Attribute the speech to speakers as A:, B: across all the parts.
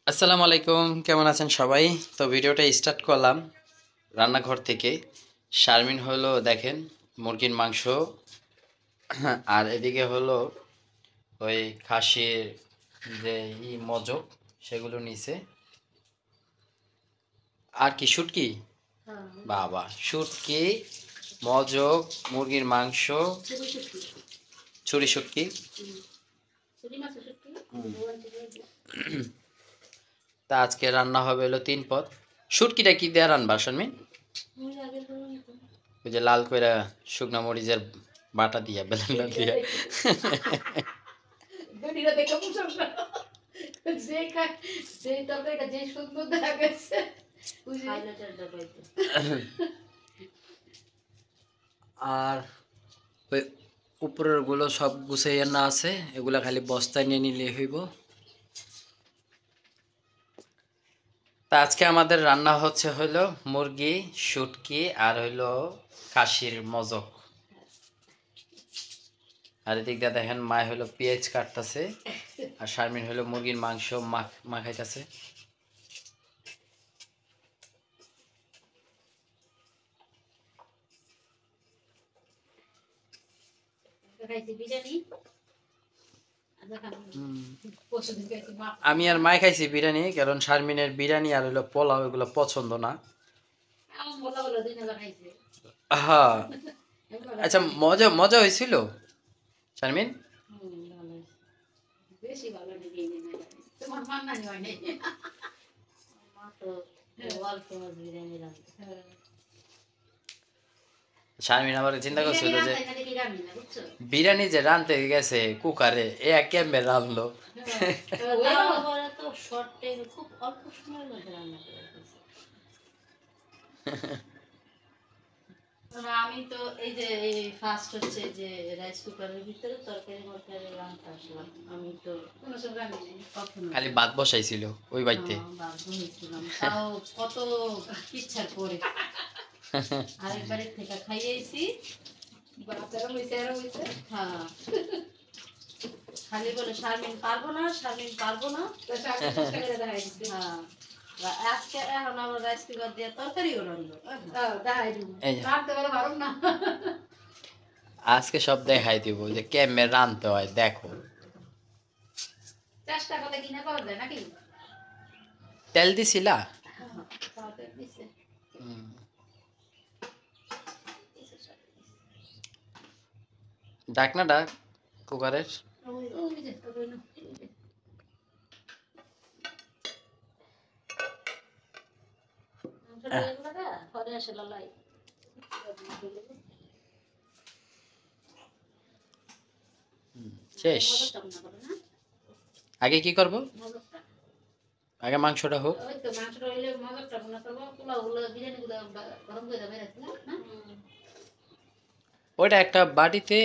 A: আসসালামু আলাইকুম, কেমন আছেন সবাই? তো ভিডিওটা স্টার্ট করলাম রান্নাঘর থেকে। শারমিন হলো দেখেন মুরগির মাংস, আর এদিকে হলো ওই খাসির যে মজক সেগুলো নিছে। আর কি শুটকি, বাবা শুটকি, মজক, মুরগির মাংস, ছুরি শুটকি। তা আজকে রান্না হবে হলো 3 পদ। শুটকিটা কি দিয়ে রান্না শারমিন? ওই যে লাল কইরা শুকনা মরিচের বাটা দিয়া ব্লেন্ডার দিয়া। আর ওই উপরের গুলো সব গুছাইয়া না আছে, এগুলা খালি বস্তায় নিয়ে নিলে হইব। তা আজকে আমাদের রান্না হচ্ছে হইলো মুরগি, শুটকি আর হইলো খাসির মজক। আর এদিক দিয়ে দেখেন মায় হইলো পেঁয়াজ কাটতেছে, আর শারমিন হইলো মুরগির মাংস মাখাইতেছে। আমি আর মায় খাইছি বিরিয়ানি, কারণ শারমিনের বিরিয়ানি আর হইলো পোলাও এগুলো পছন্দ না। হ্যাঁ, আচ্ছা, মজা মজা হয়েছিল শারমিন। শারমিন আবার চিন্তা করছিল যে বিরিয়ানি যে রাঁধতে গেছে কুকারে, এ কেমনে রাঁধলো।
B: আমি তো এই যে ফার্স্ট হচ্ছে যে রাইস কুকারের ভিতরে তরকারি মরকারি রান্না আসলাম। আমি তো কোনো সব রান্নি নাই কখনো,
A: খালি ভাত বসাইছিল ওই বাড়িতে।
B: ভাত বসিয়েছিলাম, তাও কত ইচ্ছার করে আরেকবারের থেকে খাইয়েছি। হ্যাঁ, খালি বলে শারমিন পারবো না, শারমিন পারবো না। হ্যাঁ, আজকে এখন আবার রাইস কুকার দিয়ে তরকারিও রান্না।
A: আজকে সব দেখাই দিব যে কেমনে রাঁধতে হয়, দেখো।
B: চেষ্টা করলে কিনা করা যায় নাকি?
A: তেল দিছিলা? ঢাকনাটা কুকারের শেষ। আগে কি করব? আগে মাংসটা হোক। ওইটা একটা বাটিতে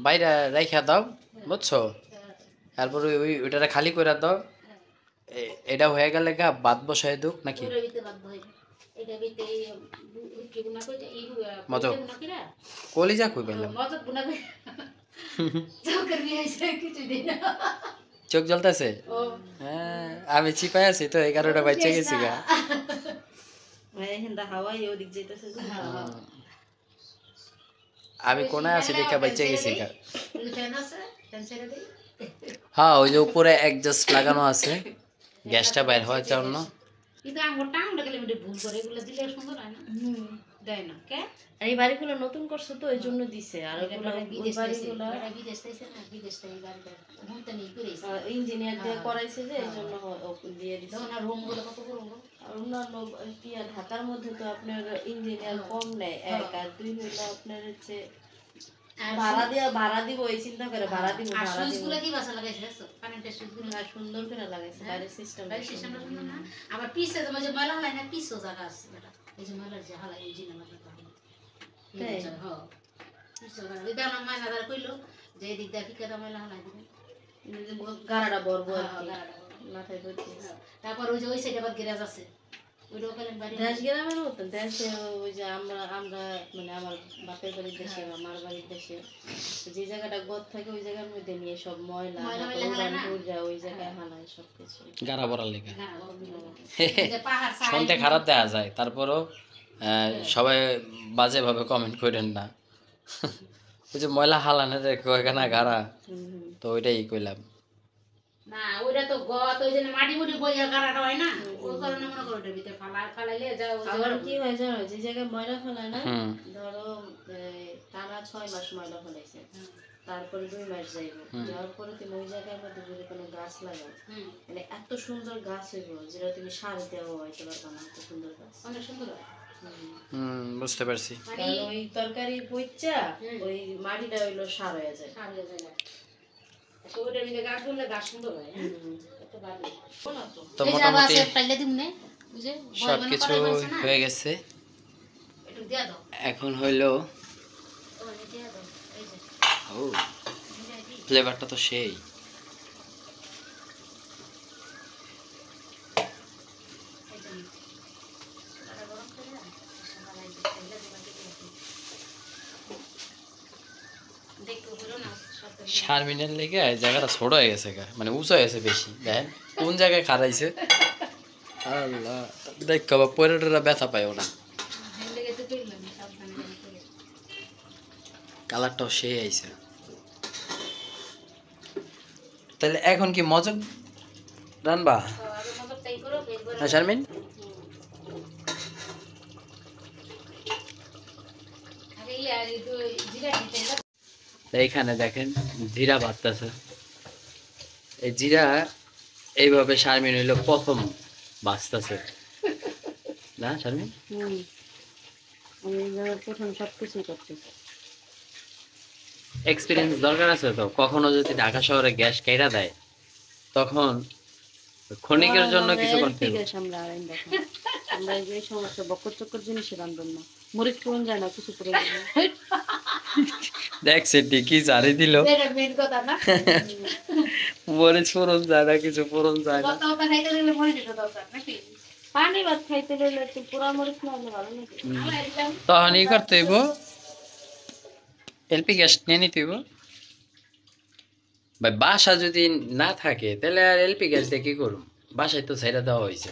A: বাইরে রাইখা দাও, বুঝছো? তারপর ওইটা খালি করে দাও। এটা হয়ে গেলে গা ভাত বসাই দুক নাকি? মজক কলিজা কই পেলাম। চোখ জ্বলতেছে। হ্যাঁ, আমি চিপাই আছি তো, 11টা বাচ্চা গেছি গা। আমি কোনায় আছি দেখা বাচ্চা গেছি গা। হ্যাঁ, ওই যে উপরে অ্যাডজাস্ট লাগানো আছে গ্যাসটা বাইর হওয়ার জন্য।
B: কিন্তু আমার টাংটা গেলে ভুল করে, এগুলো দিলে সুন্দর হয় না। দেয় না কে? এই বাড়িগুলো নতুন করছে তো এই জন্য দিছে। আর ইঞ্জিনিয়ার দিয়ে করাইছে যে এই জন্য দিয়ে দিছে। রুমগুলো কত বড়, অন্যান্য কি আর ঢাকার মধ্যে তো আপনার ইঞ্জিনিয়ার কম নেয়, 1 আর 2 হলো আপনার হচ্ছে ভাড়া দিব এই চিন্তা করে ভাড়া দিব। সুইচগুলো কি বাসা লাগাইছে দেখছো? কারেন্টের সুইচগুলো সুন্দর করে লাগাইছে, বাইরে সিস্টেমটা সুন্দর না। আবার পিছে যে ময়লা হয় না, পিছও জায়গা আছে এটা, এই যে ময়লার যে হালাই ইঞ্জিন লাগাতে হবে। হ্যাঁ, পিছও জায়গা ওই দানা ময়লা দাঁড়া কইলো যে এদিক দিয়ে ফিকা ময়লা হালাই দিবে, গাড়াটা বড় বড় মাথায় বলছি। তারপর ওই যে ওই সাইডে আবার গ্যারেজ আছে, ওইটাও খেলেন বাড়ি
C: দেশ গ্রামের মতো দেশে ওই যে আমরা আমরা মানে আমার বাপের বাড়ির দেশে বা মার বাড়ির দেশে যে জায়গাটা গদ থাকে ওই জায়গার মধ্যে নিয়ে সব ময়লা ওই জায়গায় হানায় সবকিছু
A: গাড়া পড়ার লেগে
B: যে পাহাড়
A: শুনতে খারাপ দেখা যায়, তারপরও সবাই বাজেভাবে কমেন্ট করেন না। ওই যে ময়লা হালানের এখানে গাড়া, তো ওইটাই কইলাম।
B: না ওইটা তো গত ওই যে মাটি মুটি বইয়া গাড়াটা হয় না, ওই কারণে মনে করো ওটার ভিতরে ফালাইলে যাও।
C: আবার কি হয় জানো, যে জায়গায় ময়লা ফেলায় না, ধরো টানা 6 মাস ময়লা ফেলাইছে, তারপরে 2 মাস যাইব, যাওয়ার পরে তুমি ওই জায়গার মধ্যে যদি কোনো গাছ লাগাও, মানে এত সুন্দর গাছ হইব যেটা তুমি সার দেওয়া হইতে পারবা না, এত সুন্দর গাছ,
B: অনেক সুন্দর হয়।
A: বুঝতে পারছি।
C: ওই তরকারি পইচা ওই মাটিটা হইলো সার হয়ে যায়,
B: সার হয়ে যায়। তো ওটার ভিতরে গাছ বললে গাছ সুন্দর হয়। এত ভালো
A: তো মোটামুটি
B: সব
A: সবকিছু হয়ে গেছে।
B: একটু দিয়া দাও,
A: এখন হইলো
B: দিয়া দাও। এই যে
A: ও ফ্লেভারটা তো সেই। শারমিনের লেগে এই জায়গাটা ছোট হয়ে গেছে, মানে উঁচু হয়ে গেছে বেশি। দেখেন কোন জায়গায় খারাইছে, আল্লাহ দেখ পরেটা ব্যথা পাইও না। কালারটাও সেই আইছে। তাহলে এখন কি মজক রানবা হ্যাঁ শারমিন? এইখানে দেখেন জিরা বাজতেছে। এই জিরা এইভাবে শারমিন হইলো প্রথম বাজতেছে না শারমিন?
C: প্রথম সবকিছুই করতেছে।
A: এক্সপিরিয়েন্স দরকার আছে তো, কখনো যদি ঢাকা শহরে গ্যাস কেটে দেয় তখন ক্ষণিকের জন্য কিছু করতে হবে।
C: আমরা এই সমস্ত বকর চক্কর জিনিস রান্ধব না, মরিচ ফোড়ন যায় না, কিছু করে
A: দেখছে ঠিকই জারি দিল, মরিচ ফোড়ন যায় না, কিছু ফোড়ন যায় না।
C: পানি ভাত খাইতে গেলে একটু পোড়া মরিচ না হলে ভালো নাকি?
A: তখন ই করতে হইব, এলপি গ্যাস নিয়ে নিতে হইব। ভাই বাসা যদি না থাকে তাহলে আর এলপি গ্যাস দিয়ে কি করুম, বাসায় তো ছেড়ে দেওয়া হয়েছে।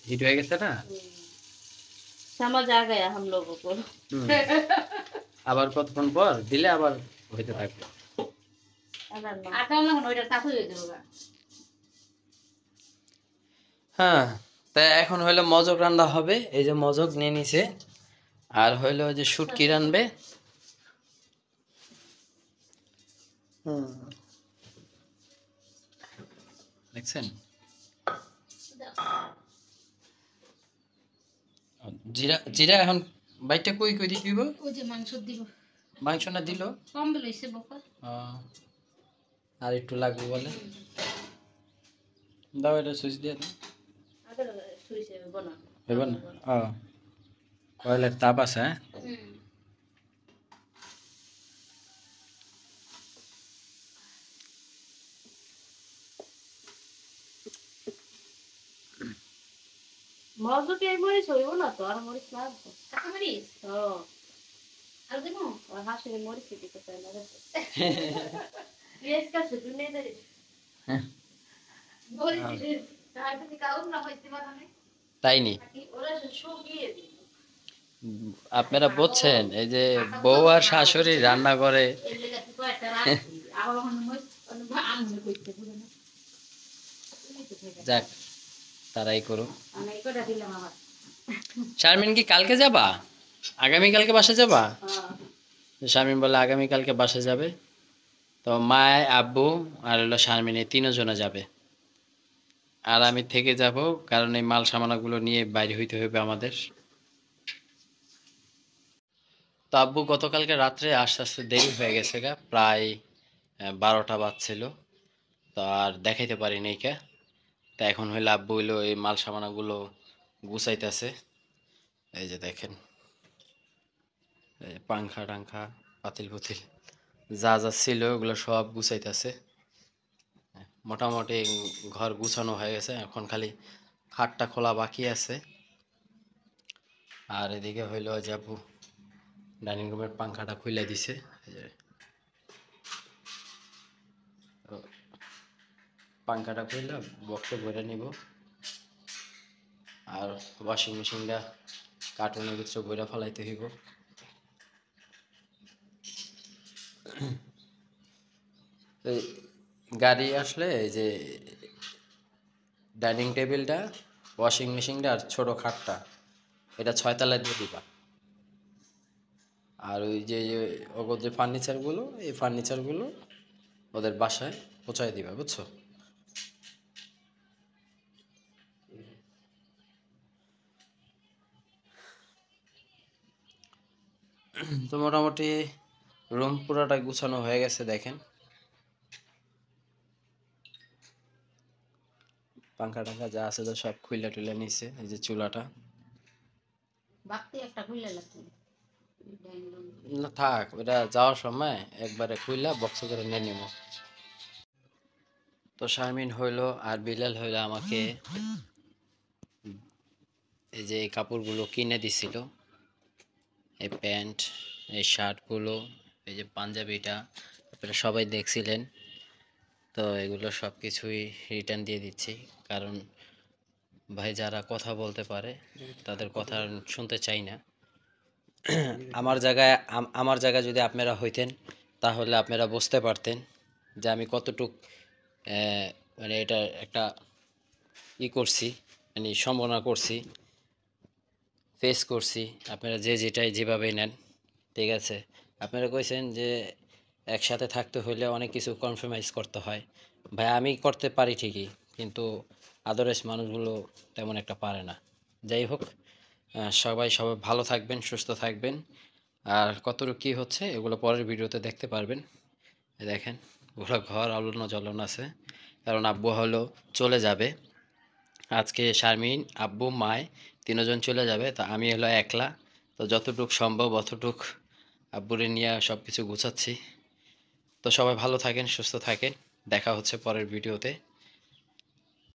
A: হিট হয়ে গেছে না,
C: समझ आ गया हम लोगों को।
A: আবার কতক্ষণ পর দিলে আবার হইতে থাকবে। হ্যাঁ, তা এখন হইলো মজক রান্না হবে। এই যে মজক নিয়ে নিছে, আর হইলো যে শুটকি রানবে। দেখছেন জিরা, জিরা এখন বাইটা কই কই দিব?
B: ওই যে মাংস দিব।
A: মাংস না দিল
B: কম বেলাইছে বকর।
A: আর একটু লাগবে বলে দাও, এটা সুইচ দিয়ে দাও। হবে না? কয়লার তাপ আছে। হ্যাঁ,
C: মজুকে মরিচ হইব না তো, আর মরিচ লাগবে।
B: কাঁচা মরিচ আর দিব,
C: আর হাসির মরিচ দিতে চাই না। পেঁয়াজ কাছে দুনে দেই
B: মরিচ দিলে তার যদি কাউন না হইতে পারে না,
A: তাই নি?
C: ওরা শুকিয়ে দিই।
A: আপনারা বুঝছেন, এই যে বউ আর শাশুড়ি রান্না করে,
B: এই জায়গা থেকে একটা রাত আবার ওখানে মরিচ আনন্দ করতে পুরো না।
A: যাক তারাই করুক।
B: আমি এটা দিলাম আবার।
A: শারমিন কি কালকে যাবা? আগামী কালকে বাসা যাবা? শারমিন বলে আগামী কালকে বাসা যাবে। তো মা, আব্বু আর হলো শারমিন, এই তিনজনে যাবে, আর আমি থেকে যাব, কারণ এই মাল সামানাগুলো নিয়ে বাইরে হইতে হবে আমাদের। তো আব্বু গতকালকে রাত্রে আস্তে আস্তে দেরি হয়ে গেছে গা, প্রায় 12টা বাজছিল, তো আর দেখাইতে পারিনি কে। তা এখন হইলো আব্বু হইলো এই মাল সামানাগুলো গুছাইতেছে। এই যে দেখেন, এই পাংখা টাংখা পাতিল পুতিল যা যা ছিল ওগুলো সব গুছাইতেছে। মোটামুটি ঘর গুছানো হয়ে গেছে, এখন খালি খাটটা খোলা বাকি আছে। আর এদিকে হইলো যে আপু ডাইনিং রুমের পাংখাটা খুলে দিছে, এই যে তো পাংখাটা খুলে বক্সে ভরে নিব। আর ওয়াশিং মেশিনটা কার্টুনের ভিতরে ভরে ফেলাইতে হইব। এই গাড়ি আসলে এই যে ডাইনিং টেবিলটা, ওয়াশিং মেশিনটা আর ছোট খাটটা এটা 6 তলায় দিয়ে দিবা। আর ওই যে ওগো যে ফার্নিচারগুলো, এই ফার্নিচারগুলো ওদের বাসায় পৌঁছায় দিবা, বুঝছো? তো মোটামুটি রুম পুরাটা গুছানো হয়ে গেছে, দেখেন পাঙ্খা টাঙ্খা যা আছে তো সব খুইলা টুইলা নিছে। এই যে চুলাটা
B: বাড়তি একটা খুলে লাগবে
A: না থাক, ওটা যাওয়ার সময় একবারে খুইলা বক্স করে নিয়ে নিব। তো শারমিন হইলো আর বিলাল হইলো আমাকে এই যে এই কাপড়গুলো কিনে দিছিল, এই প্যান্ট, এই শার্টগুলো, এই যে পাঞ্জাবিটা আপনারা সবাই দেখছিলেন। তো এগুলো সব কিছুই রিটার্ন দিয়ে দিচ্ছি, কারণ ভাই যারা কথা বলতে পারে তাদের কথা শুনতে চাই না। আমার জায়গায় যদি আপনারা হইতেন তাহলে আপনারা বুঝতে পারতেন যে আমি কতটুক মানে এটা একটা করছি, মানে সম্ভাবনা করছি, ফেস করছি। আপনারা যে যেটাই যেভাবেই নেন, ঠিক আছে। আপনারা কইছেন যে একসাথে থাকতে হইলে অনেক কিছু কম্প্রোমাইজ করতে হয়। ভাই আমি করতে পারি ঠিকই, কিন্তু আদার্স মানুষগুলো তেমন একটা পারে না। যাই হোক, সবাই ভালো থাকবেন, সুস্থ থাকবেন। আর কতটুকু কী হচ্ছে এগুলো পরের ভিডিওতে দেখতে পারবেন। দেখেন পুরো ঘর আলোড়ন জ্বলন আছে, কারণ আব্বু হলো চলে যাবে আজকে। শারমিন, আব্বু, মায় তিনজন চলে যাবে, তা আমি হলো একলা। তো যতটুক সম্ভব অতটুক আব্বুরে নিয়ে সব কিছু গুছাচ্ছি। তো সবাই ভালো থাকেন, সুস্থ থাকেন, দেখা হচ্ছে পরের ভিডিওতে।